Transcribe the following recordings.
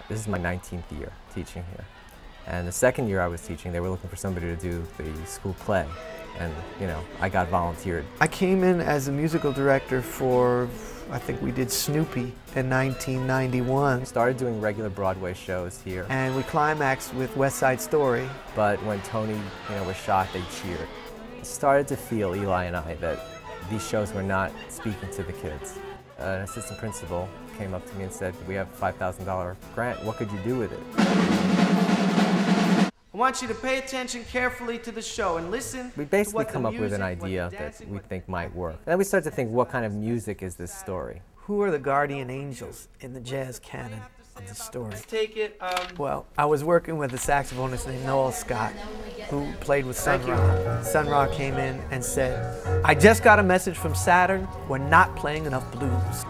This is my 19th year teaching here. And the second year I was teaching, they were looking for somebody to do the school play. And, you know, I got volunteered. I came in as a musical director for, I think we did Snoopy in 1991. Started doing regular Broadway shows here. And we climaxed with West Side Story. But when Tony, was shot, they cheered. I started to feel, Eli and I, that these shows were not speaking to the kids. An assistant principal came up to me and said, "We have a $5,000 grant, what could you do with it?" I want you to pay attention carefully to the show and listen. We basically come up with an idea that we think might work. And then we start to think, what kind of music is this story? Who are the guardian angels in the jazz canon of the story? Let's take it. Well, I was working with a saxophonist named Noel Scott, who played with Sun Ra. Sun Ra came in and said, "I just got a message from Saturn, we're not playing enough blues."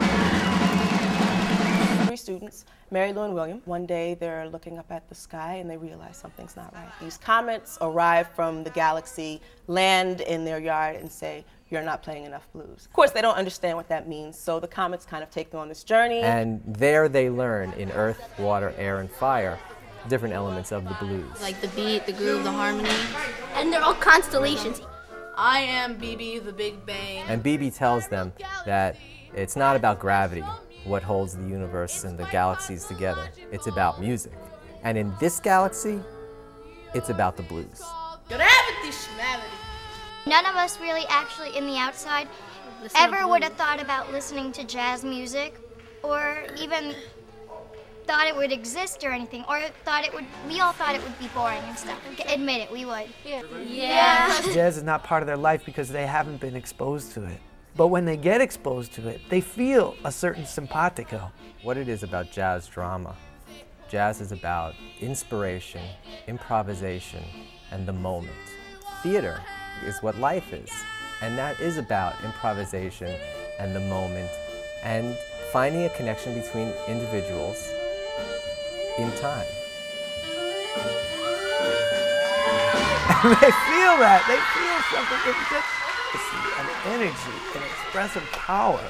Three students, Mary Lou and William. One day they're looking up at the sky and they realize something's not right. These comets arrive from the galaxy, land in their yard and say, "You're not playing enough blues." Of course, they don't understand what that means, so the comets kind of take them on this journey. And there they learn, in earth, water, air, and fire, different elements of the blues. Like the beat, the groove, the harmony, and they're all constellations. I am BB, the Big Bang. And BB tells them that it's not about gravity, what holds the universe and the galaxies together. It's about music. And in this galaxy, it's about the blues. None of us really actually in the outside ever would have thought about listening to jazz music or even thought it would exist or anything, or we all thought it would be boring and stuff. Admit it, we would. Yeah. Jazz is not part of their life because they haven't been exposed to it. But when they get exposed to it, they feel a certain simpatico. What it is about jazz drama, jazz is about inspiration, improvisation, and the moment. Theater is what life is, and that is about improvisation and the moment and finding a connection between individuals in time. And they feel that, they feel something. It's just an energy, an expressive power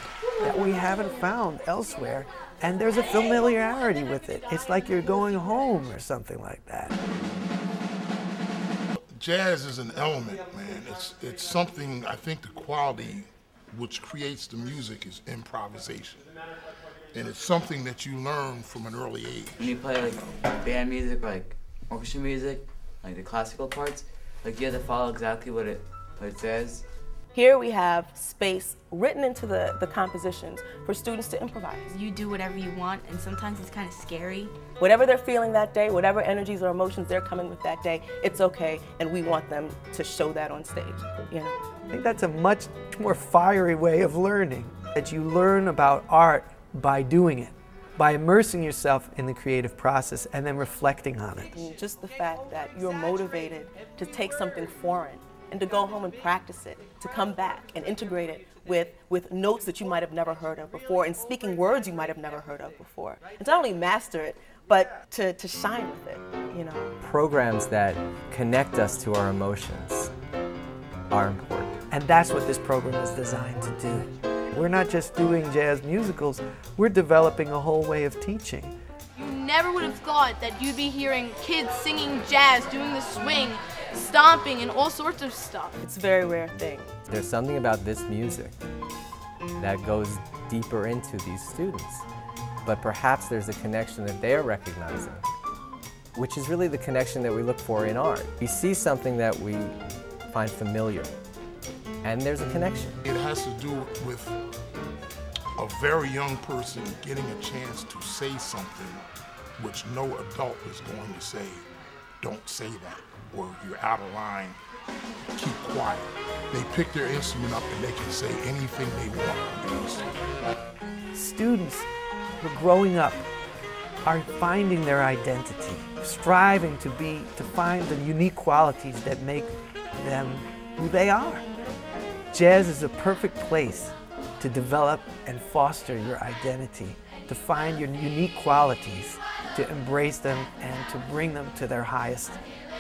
that we haven't found elsewhere, and there's a familiarity with it. It's like you're going home or something like that. Jazz is an element, man. It's something, I think the quality which creates the music is improvisation. And it's something that you learn from an early age. When you play like band music, like orchestra music, like the classical parts, like you have to follow exactly what it says. Here we have space written into the compositions for students to improvise. You do whatever you want, and sometimes it's kind of scary. Whatever they're feeling that day, whatever energies or emotions they're coming with that day, it's okay, and we want them to show that on stage, I think that's a much more fiery way of learning, that you learn about art by doing it, by immersing yourself in the creative process and then reflecting on it. And just the fact that you're motivated to take something foreign and to go home and practice it, to come back and integrate it with notes that you might have never heard of before and speaking words you might have never heard of before. And to not only master it, but to shine with it, Programs that connect us to our emotions are important. And that's what this program is designed to do. We're not just doing jazz musicals, we're developing a whole way of teaching. You never would have thought that you'd be hearing kids singing jazz, doing the swing, stomping, and all sorts of stuff. It's a very rare thing. There's something about this music that goes deeper into these students, but perhaps there's a connection that they're recognizing, which is really the connection that we look for in art. We see something that we find familiar, and there's a connection. It has to do with a very young person getting a chance to say something which no adult is going to say, "Don't say that," or "You're out of line, keep quiet." They pick their instrument up and they can say anything they want on the instrument. Students who are growing up are finding their identity, striving to find the unique qualities that make them who they are. Jazz is a perfect place to develop and foster your identity, to find your unique qualities, to embrace them, and to bring them to their highest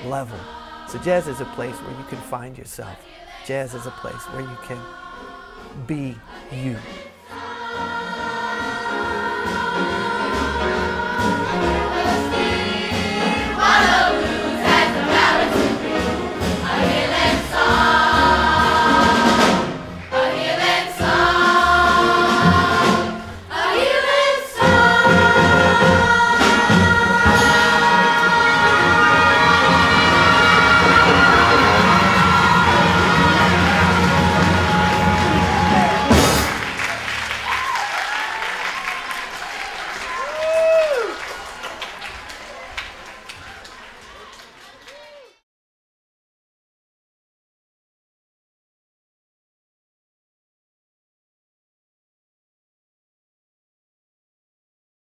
level. So jazz is a place where you can find yourself. Jazz is a place where you can be you.